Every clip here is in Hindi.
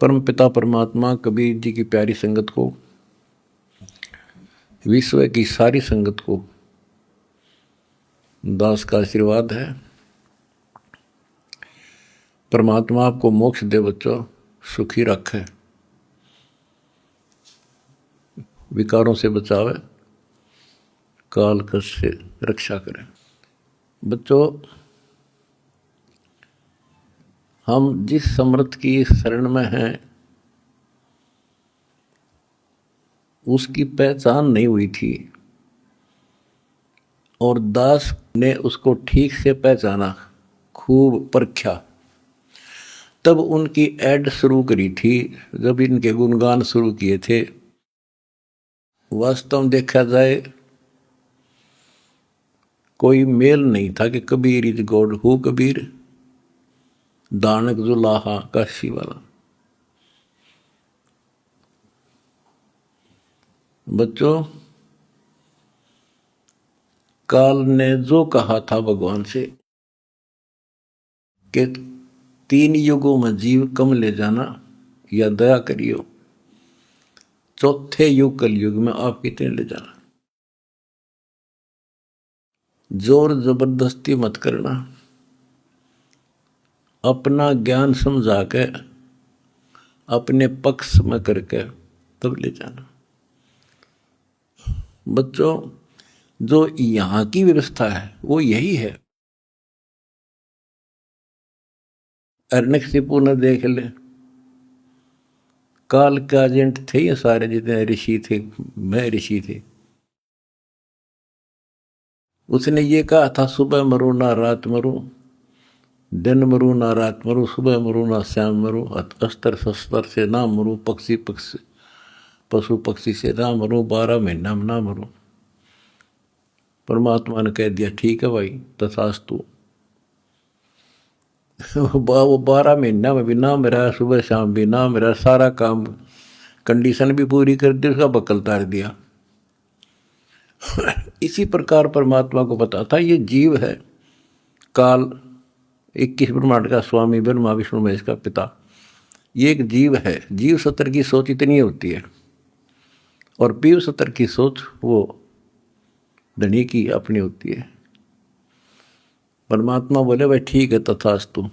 परम पिता परमात्मा कबीर जी की प्यारी संगत को, विश्व की सारी संगत को दास का आशीर्वाद है। परमात्मा आपको मोक्ष दे बच्चों, सुखी रखे, विकारों से बचावे, काल कष्ट से रक्षा करे। बच्चों, हम जिस समर्थ की शरण में हैं उसकी पहचान नहीं हुई थी और दास ने उसको ठीक से पहचाना, खूब परखा, तब उनकी ऐड शुरू करी थी, जब इनके गुणगान शुरू किए थे। वास्तव में देखा जाए कोई मेल नहीं था कि Kabir is God, who Kabir, दानक जुलाहा काशी वाला। बच्चों, काल ने जो कहा था भगवान से कि 3 युगों में जीव कम ले जाना या दया करियो, चौथे युग कलयुग में आप कितने ले जाना, जोर जबरदस्ती मत करना, अपना ज्ञान समझा के अपने पक्ष में करके तब ले जाना। बच्चों, जो यहाँ की व्यवस्था है वो यही है। अर्नकशिपु ने देख ले, काल के एजेंट थे ये सारे, जितने ऋषि थे, मैं ऋषि थे। उसने ये कहा था, सुबह मरो ना रात मरो, दिन मरो ना रात मरो, सुबह मरो ना शाम मरो, अस्त्र शस्त्र से ना मरो, पशु पक्षी से ना मरो, 12 महीना में ना मरो। परमात्मा ने कह दिया, ठीक है भाई, तथास्तु। वो 12 महीना में भी ना मेरा, सुबह शाम भी ना मेरा, सारा काम कंडीशन भी पूरी कर दी, उसका बकल तार दिया। इसी प्रकार परमात्मा को पता था ये जीव है, काल 21 ब्रह्मांड का स्वामी, ब्रह्मा विष्णु महेश का पिता, ये एक जीव है। जीव सत्र की सोच इतनी होती है और पीव सत्र की सोच वो धनी की अपनी होती है। परमात्मा बोले, भाई ठीक है, तथास्तु।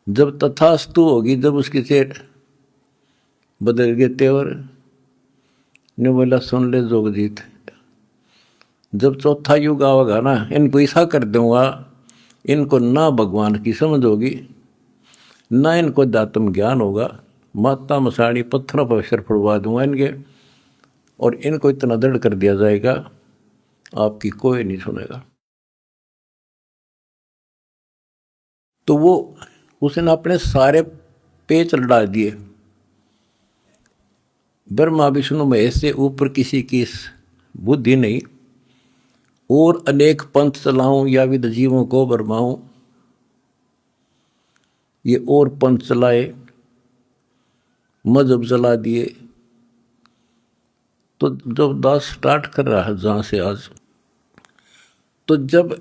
जब तथास्तु होगी, जब उसकी से बदल गए तेवर, ने बोला, सुन ले जोगजीत, जब चौथा युग आवेगा ना, इनको ऐसा कर दूंगा, इनको ना भगवान की समझ होगी, ना इनको दातम ज्ञान होगा, माता मसाणी पत्थरों पर सिर फुड़वा दूंगा इनके, और इनको इतना दृढ़ कर दिया जाएगा आपकी कोई नहीं सुनेगा। तो वो उसने अपने सारे पेच लड़ा दिए, ब्रह्मा विष्णु महेश से ऊपर किसी की बुद्धि नहीं, और अनेक पंथ चलाऊं या विद जीवों को बरमाऊं, ये और पंथ चलाए, मजहब चला दिए। तो जब दास स्टार्ट कर रहा है जहां से आज, तो जब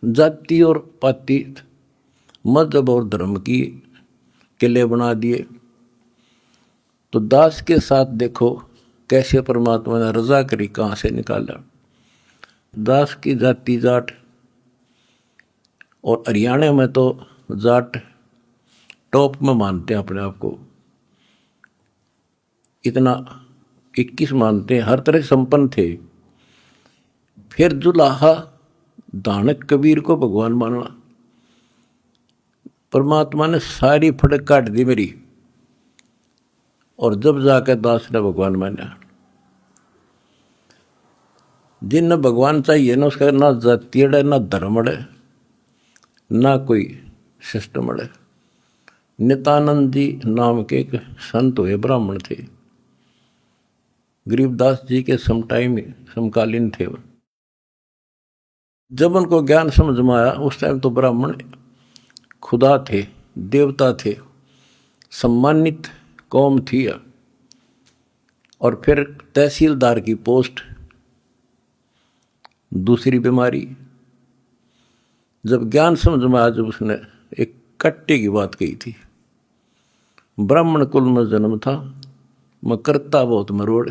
जाति और पाति, मजहब और धर्म की किले बना दिए, तो दास के साथ देखो कैसे परमात्मा ने रजा करी, कहां से निकाला। दास की जाति जाट, और हरियाणा में तो जाट टॉप में मानते हैं अपने आप को, इतना 21 मानते हैं, हर तरह संपन्न थे। फिर जुलाहा दानक कबीर को भगवान मानना, परमात्मा ने सारी फड़क काट दी मेरी, और जब जाकर दास ने भगवान माना। जिन भगवान चाहिए ना, उसका ना जाति अड़े, ना धर्म अड़े, ना कोई सिस्टम अड़े। नित्यानंद जी नाम के एक संत हुए, ब्राह्मण थे, गरीबदास जी के समकालीन थे। जब उनको ज्ञान समझ में आया, उस टाइम तो ब्राह्मण खुदा थे, देवता थे, सम्मानित कौम थी। और फिर तहसीलदार की पोस्ट, दूसरी बीमारी। जब ज्ञान समझ में आया, जब उसने एक कट्टे की बात कही थी, ब्राह्मण कुल में जन्म था, मैं करता बहुत मरोड़।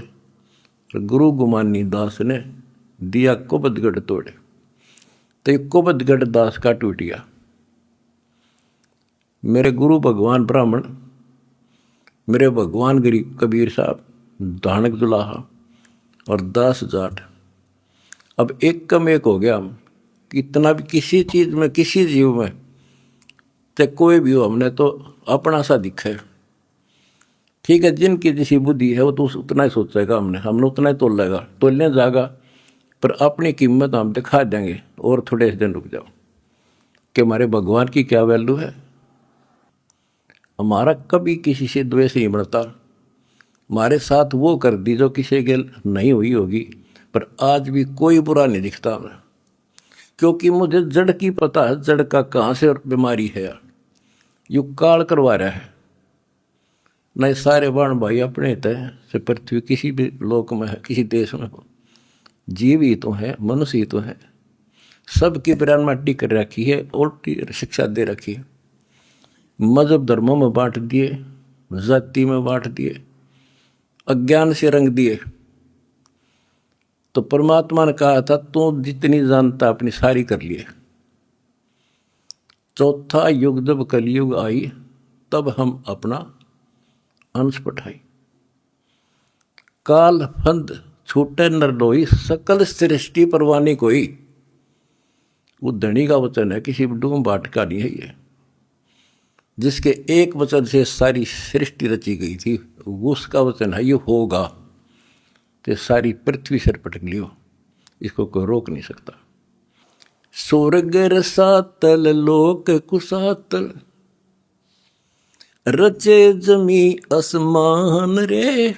गुरु गुमानी दास ने दिया कुबदगढ़ तोड़े, तो ये कुबदगढ़ दास का टूट गया। मेरे गुरु भगवान ब्राह्मण, मेरे भगवान गरीब कबीर साहब, धानक दुलाहा और दास जाट। अब एक कम एक हो गया हम। कितना भी किसी चीज में, किसी जीव में, चाहे कोई भी हो, हमने तो अपना सा दिखा है। ठीक है, जिनकी जैसी बुद्धि है वो तो उतना ही सोचेगा, हमने उतना ही तोलेगा, तोलने जाएगा, पर अपनी कीमत हम दिखा देंगे। और थोड़े दिन रुक जाओ कि हमारे भगवान की क्या वैल्यू है। हमारा कभी किसी से द्वेष नहीं बढ़ता। हमारे साथ वो कर दी जो किसी के नहीं हुई होगी, पर आज भी कोई बुरा नहीं दिखता हमें, क्योंकि मुझे जड़ की पता है, जड़ का कहाँ से बीमारी है। यू काल करवा रहा है। नहीं सारे बाण भाई अपने तय से पृथ्वी किसी भी लोक में है, किसी देश में हो, जीव ही तो है, मनुष्य ही तो है। सबकी प्राण माटी कर रखी है, उल्टी शिक्षा दे रखी है। मजहब धर्मों में बांट दिए, जाति में बांट दिए, अज्ञान से रंग दिए। तो परमात्मा ने कहा था तू जितनी जानता अपनी सारी कर लिए। चौथा युग जब कलयुग आई, तब हम अपना अंश पठाई। काल फंद छूटे नर लोई, सकल सृष्टि परवानी कोई। वो धनी का वचन है, किसी डूम बाट का नहीं है ये। जिसके एक वचन से सारी सृष्टि रची गई थी, उसका वचन है ये होगा, तो सारी पृथ्वी सिर पटक लियो, इसको कोई रोक नहीं सकता। स्वर्ग रसातल लोक कुसातल, रचे जमी असमान रे।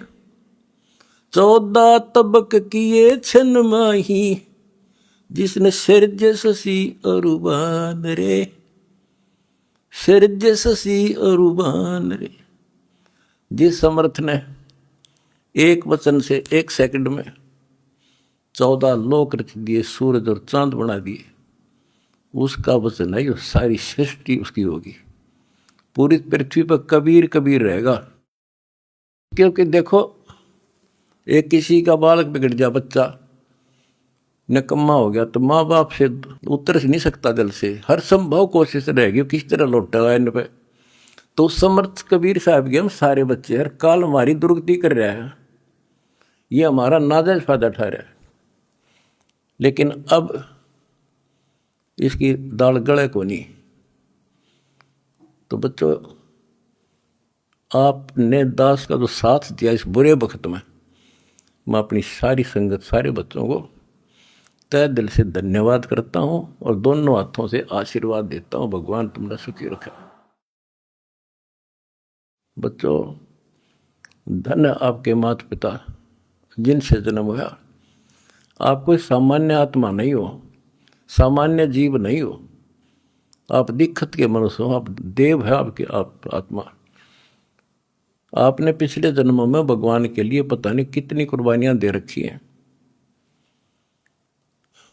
14 तबक किए छन माही, जिसने सिरज ससी अरुबान रे। सिरज ससी अरुबान रे। जिस समर्थ ने एक वचन से एक सेकंड में 14 लोक रच दिए, सूरज और चांद बना दिए, उसका वचन है सारी सृष्टि उसकी होगी। पूरी पृथ्वी पर कबीर कबीर रहेगा। क्योंकि देखो, एक किसी का बालक बिगड़ जा, बच्चा निकम्मा हो गया, तो माँ बाप से उतर नहीं सकता दिल से, हर संभव कोशिश रहेगी किस तरह लौटेगा इन पे। तो समर्थ कबीर साहब के हम सारे बच्चे हर काल हमारी दुर्गति कर रहा है, ये हमारा नाजायज फायदा उठा रहा है। लेकिन अब इसकी दाल गले को नहीं। तो बच्चों, आपने दास का जो साथ दिया इस बुरे वक्त में, मैं अपनी सारी संगत, सारे बच्चों को तय दिल से धन्यवाद करता हूँ और दोनों हाथों से आशीर्वाद देता हूँ। भगवान तुमने सुखी रखा। बच्चों, धन्य आपके माता पिता जिनसे जन्म हुआ। आप कोई सामान्य आत्मा नहीं हो, सामान्य जीव नहीं हो, आप दिक्कत के मनुष्य हो, आप देव है आपकी आप आत्मा। आपने पिछले जन्मों में भगवान के लिए पता नहीं कितनी कुर्बानियां दे रखी हैं।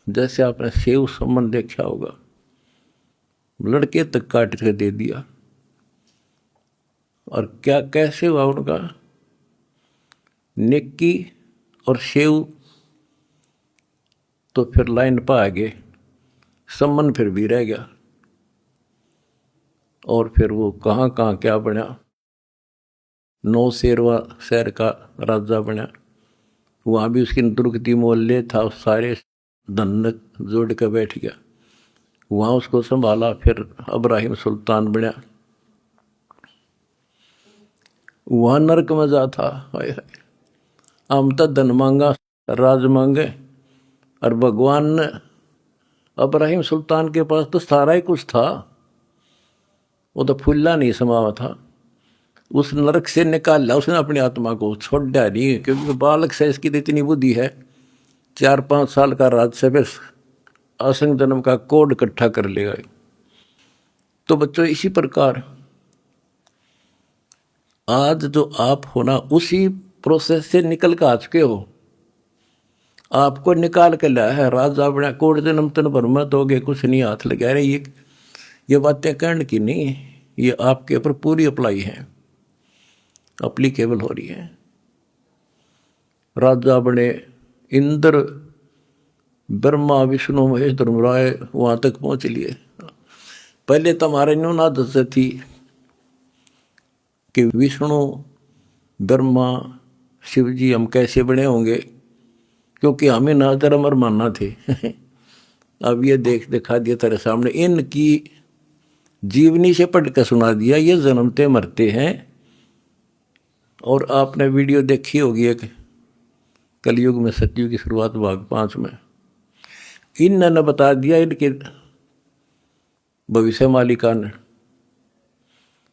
जैसे आपने सेव सम्मान देखा होगा, लड़के तक काट के दे दिया, और क्या कैसे हुआ उनका नेकी और सेव, तो फिर लाइन पर आ गए, सम्मान फिर भी रह गया, और फिर वो कहाँ कहाँ क्या बना, 9 शेरवा शहर का राजा बना, वहाँ भी उसकी दुर्गति मोहल्ले था, सारे धन जोड़ के बैठ गया, वहाँ उसको संभाला, फिर इब्राहिम सुल्तान बना, वहाँ नरक में जा था। हाय हाय, हम तो धन मांगा, राज मांगे, और भगवान ने इब्राहिम सुल्तान के पास तो सारा ही कुछ था, वो तो फुल्ला नहीं समावा था, उस नरक से निकाल लिया उसने अपनी आत्मा को, छोड़ दिया नहीं, क्योंकि बालक से इसकी तो इतनी बुद्धि है, 4-5 साल का राज से बस असंग जन्म का कोड इकट्ठा कर लेगा। तो बच्चों, इसी प्रकार आज जो आप हो ना, उसी प्रोसेस से निकल कर आ चुके हो। आपको निकाल के लाया है राजा बना, कोड जन्म तन भर में दोगे कुछ नहीं, हाथ लगा रहे। ये बातें कहने की नहीं, ये आपके ऊपर पूरी अप्लाई है। अप्लीकेबल हो रही है। राजा बने इंद्र, ब्रह्मा विष्णु महेश धर्मराय वहाँ तक पहुँच लिए। पहले तो हमारे न्यून आदत से थी कि विष्णु ब्रह्मा शिव जी हम कैसे बने होंगे, क्योंकि हमें ना धर्म और मानना थे। अब ये दिखा दिया तेरे सामने, इनकी जीवनी से पढ़ कर सुना दिया, ये जन्मते मरते हैं। और आपने वीडियो देखी होगी एक कलयुग में सतयुग की शुरुआत भाग 5 में, इन्होंने बता दिया इनके भविष्य मालिका ने,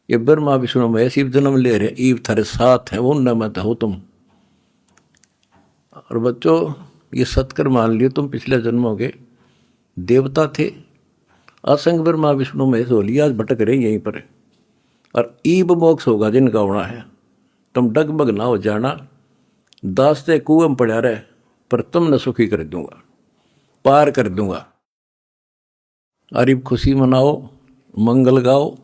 ये ब्रह्मा विष्णु महेश शिव जन्म ले रहे, ईव थारे साथ है, उन मत हो तुम। और बच्चों ये सत्कर मान लियो, तुम पिछले जन्मों के देवता थे। असंग ब्रह्मा विष्णु महेश हो लिया, आज भटक रहे यहीं पर। और ईब मोक्ष होगा जिनका होना है, तुम डगमग ना हो जाना, दास्ते कुएं में पड़ा रहे, पर तुमने सुखी कर दूंगा, पार कर दूंगा। अरिब खुशी मनाओ, मंगल गाओ,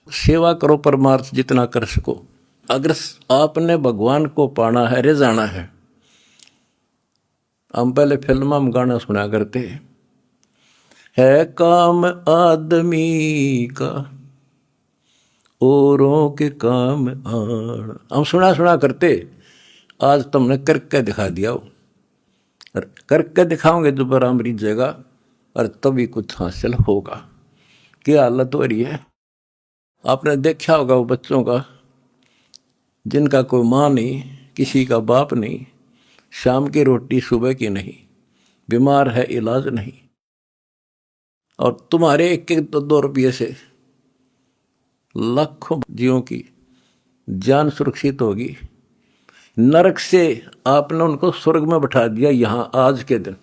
सेवा करो, परमार्थ जितना कर सको। अगर आपने भगवान को पाना है, रे जाना है। हम पहले फिल्म में गाना सुना करते है काम आदमी का औरों के काम आण, हम सुना करते। आज तुमने करके दिखा दिया हो, और करके दिखाओगे दोबारा हम जगह, और तभी कुछ हासिल होगा। क्या हालत हो रही है, आपने देखा होगा वो बच्चों का जिनका कोई माँ नहीं, किसी का बाप नहीं, शाम की रोटी सुबह की नहीं, बीमार है इलाज नहीं, और तुम्हारे 1-2 रुपये से लाखों जीवों की जान सुरक्षित होगी। नरक से आपने उनको स्वर्ग में बैठा दिया यहाँ आज के दिन।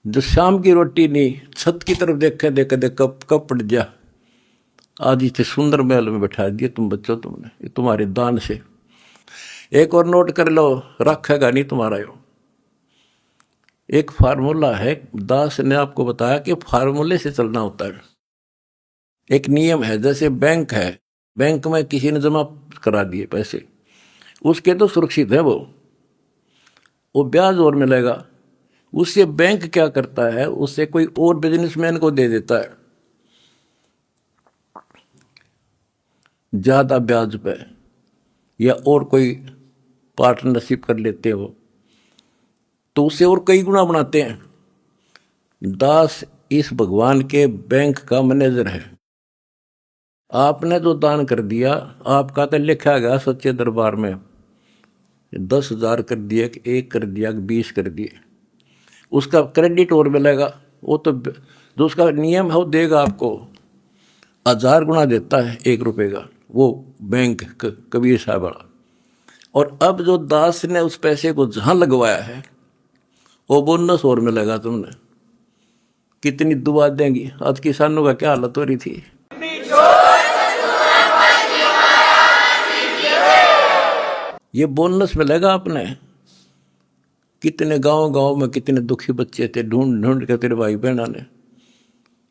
जो शाम की रोटी नहीं, छत की तरफ देखे देख कब पड़ जा, आज इसे सुंदर महल में बैठा दिया तुम बच्चों, तुमने तुम्हारे दान से। एक और नोट कर लो, रखेगा नहीं तुम्हारा यो। एक फार्मूला है, दास ने आपको बताया कि फार्मूले से चलना होता है। एक नियम है, जैसे बैंक है, बैंक में किसी ने जमा करा दिए पैसे, उसके तो सुरक्षित है, वो ब्याज और मिलेगा। उससे बैंक क्या करता है, उससे कोई और बिजनेसमैन को दे देता है ज्यादा ब्याज पे, या और कोई पार्टनरशिप कर लेते हो तो उससे और कई गुना बनाते हैं। दास इस भगवान के बैंक का मैनेजर है। आपने जो दान कर दिया, आपका तो लिखा गया सच्चे दरबार में, 10,000 कर दिया कि 1 कर दिया कि 20 कर दिए, उसका क्रेडिट और मिलेगा। वो तो जो उसका नियम है वो देगा आपको, 1000 गुना देता है 1 रुपये का वो बैंक कबीर साहब वाला। और अब जो दास ने उस पैसे को जहाँ लगवाया है, वो बोनस और मिलेगा तुमने। कितनी दुआ देंगी। आज किसानों का क्या हालत हो रही थी। ये बोनस मिलेगा आपने। कितने गांव में कितने दुखी बच्चे थे, ढूंढ ढूंढ के तेरे भाई बहना ने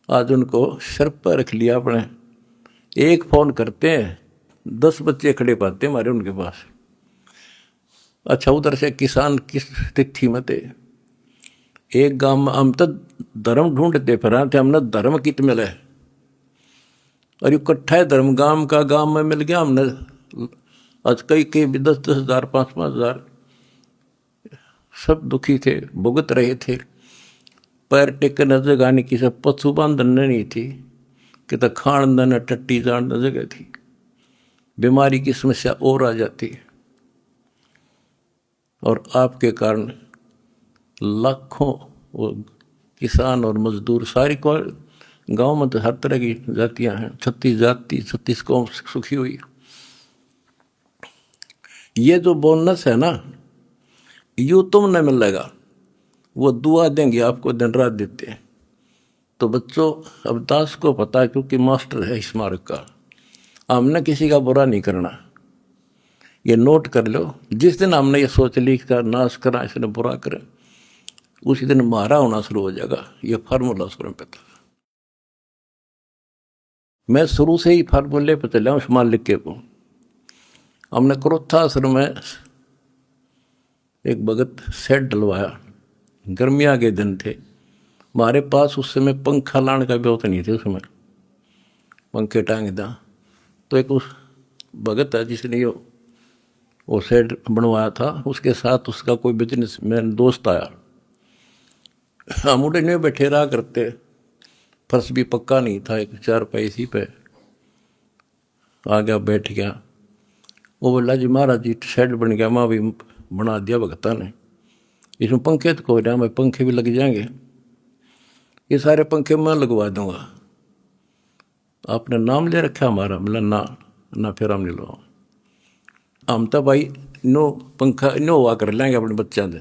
आज उनको सर पर रख लिया अपने। एक फोन करते हैं 10 बच्चे खड़े पाते हमारे उनके पास। अच्छा, उधर से किसान किस तिथि में थे। एक गांव में हम तो धर्म ढूंढते फिर थे, हमने धर्म कित मिले, और इकट्ठा है धर्म गांव में मिल गया हमने। आज कई भी 10-10 हज़ार 5-5 हज़ार, सब दुखी थे, भुगत रहे थे। पैर टेकने जगह नहीं, किसी पशु बांधन नहीं थी, कि तो खान न टट्टी जान जगह थी। बीमारी की समस्या और आ जाती, और आपके कारण लाखों वो किसान और मजदूर, सारी को गांव में तो हर तरह की जातियां हैं, 36 जाति 36 कौम सुखी हुई। ये जो बोनस है ना, यूँ तुमने मिलेगा, वो दुआ देंगे आपको, दिन रात देते हैं। तो बच्चों, अब दास को पता है, क्योंकि मास्टर है इस मार्ग का, हमने किसी का बुरा नहीं करना। ये नोट कर लो, जिस दिन हमने ये सोच ली का नाश करा, इसने बुरा करे, उसी दिन मारा होना शुरू हो जाएगा। ये फार्मूला शुरू पे था। मैं शुरू से ही फार्मूले पे चला हूँ, मालिक के को। हमने क्रोथा आश्रम में एक भगत सेट डलवाया, गर्मियाँ के दिन थे, हमारे पास उस समय पंखा लाने का भी होता नहीं थे, उसमें पंखे टांग दा। तो एक उस भगत है जिसने वो सेट बनवाया था, उसके साथ उसका कोई बिजनेस मैन दोस्त आया। हम उठे नहीं बैठे रहा करते, फर्श भी पक्का नहीं था, एक चारपाई इसी पे आ गया, बैठ गया। वो बोला जी महाराज जी शेड बन गया, माँ भी बना दिया भगता ने, इसमें पंखे तो कोई रहा, मैं पंखे भी लग जाएंगे, ये सारे पंखे मैं लगवा दूंगा, आपने नाम ले रखा हमारा? बोला ना फिर हम नहीं लो, हम तो भाई नो पंखा नो हुआ कर लेंगे अपने बच्चों से,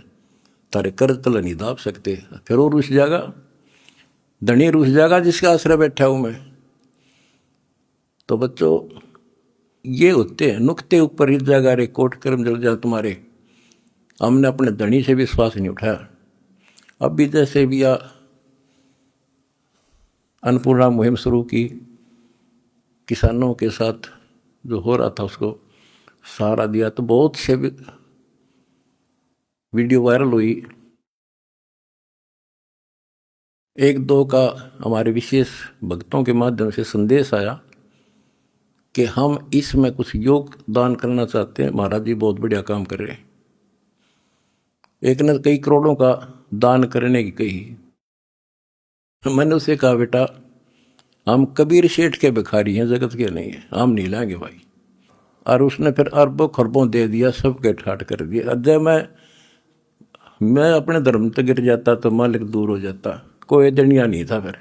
तारे कर्ज तला नहीं दाब सकते। फिर वो रुस जाएगा, धनी रुस जाएगा जिसका आश्रय बैठा हूँ मैं। तो बच्चों ये होते हैं नुक्ते ऊपर इस जगह रे, कोट कर्म जल जाए तुम्हारे। हमने अपने धनी से विश्वास नहीं उठाया। अब भी जैसे भी अन्नपूर्णा मुहिम शुरू की, किसानों के साथ जो हो रहा था उसको सहारा दिया, तो बहुत से वीडियो वायरल हुई। एक दो का हमारे विशेष भक्तों के माध्यम से संदेश आया कि हम इसमें कुछ योगदान करना चाहते हैं, महाराज जी बहुत बढ़िया काम कर रहे हैं। एक ने कई करोड़ों का दान करने की कही। मैंने उसे कहा बेटा हम कबीर शेठ के भिखारी हैं, जगत के नहीं है, हम नहीं लाएंगे भाई। और उसने फिर अरबों खरबों दे दिया, सबके ठाट कर दिया। जब मैं अपने धर्म तक गिर जाता तो मालिक दूर हो जाता, कोई दनिया नहीं था फिर।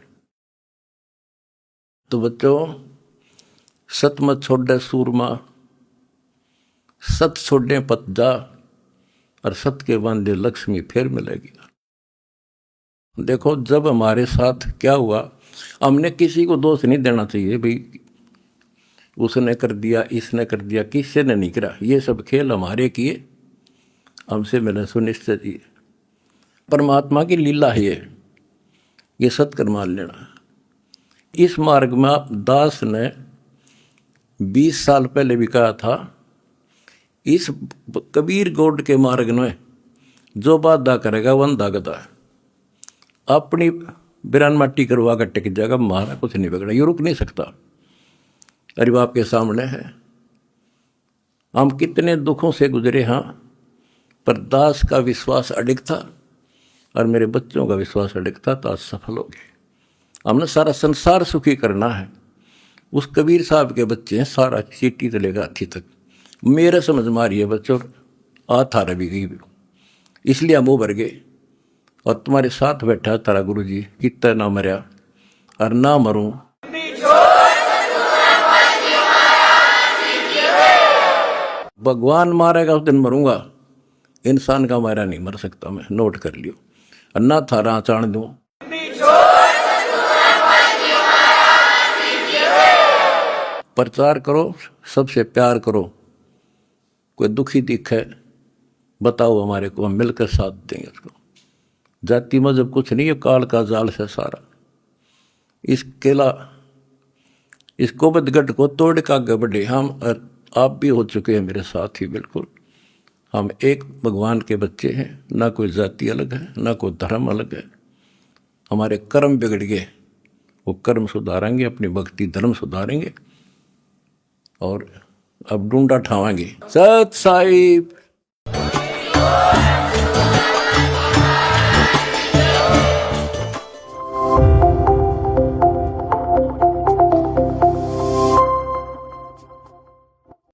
तो बच्चों सत मत छोड़े सूरमा, सत छोड़े पत जा, और सत के बांधे लक्ष्मी फिर मिलेगी। देखो जब हमारे साथ क्या हुआ, हमने किसी को दोष नहीं देना चाहिए भाई उसने कर दिया, इसने कर दिया, किसी ने नहीं करा। ये सब खेल हमारे किए, हमसे मैंने सुनिश्चित किए। परमात्मा की लीला है ये सत्कर्म मान लेना। इस मार्ग में दास ने 20 साल पहले भी कहा था, इस कबीर गौड़ के मार्ग में जो बाधा करेगा वंदा गदा, अपनी बिरान माटी करवा कर टिक जाएगा, मारा कुछ नहीं बिगड़ा, ये रुक नहीं सकता। अरे बाप के सामने है, हम कितने दुखों से गुजरे। हाँ, पर दास का विश्वास अडिग था और मेरे बच्चों का विश्वास अडिग था, तो आज सफल हो गए। हमने सारा संसार सुखी करना है। उस कबीर साहब के बच्चे हैं, सारा चीटी से लेकर हाथी तक मेरे समझ मारी है बच्चों, थारा भी गई, इसलिए हम उभर गए। और तुम्हारे साथ बैठा तारा गुरु जी, कितना ना मरया और ना मरूं, भगवान मारेगा उस दिन मरूंगा, इंसान का मारा नहीं मर सकता मैं, नोट कर लियो। और ना थारा चाण दूं, प्रचार करो, सबसे प्यार करो। कोई दुखी दिखे बताओ हमारे को, हम मिलकर साथ देंगे उसको। जाति मजहब कुछ नहीं है, काल का जाल से सारा। इस केला इस कोबतगढ़ को तोड़ का आगे बढ़े। हम आप भी हो चुके हैं मेरे साथ ही, बिल्कुल हम एक भगवान के बच्चे हैं, ना कोई जाति अलग है, ना कोई धर्म अलग है। हमारे कर्म बिगड़ गए, वो कर्म सुधारेंगे, अपनी भक्ति धर्म सुधारेंगे और अब ढूंढा ठावाएंगे। सत साहिब।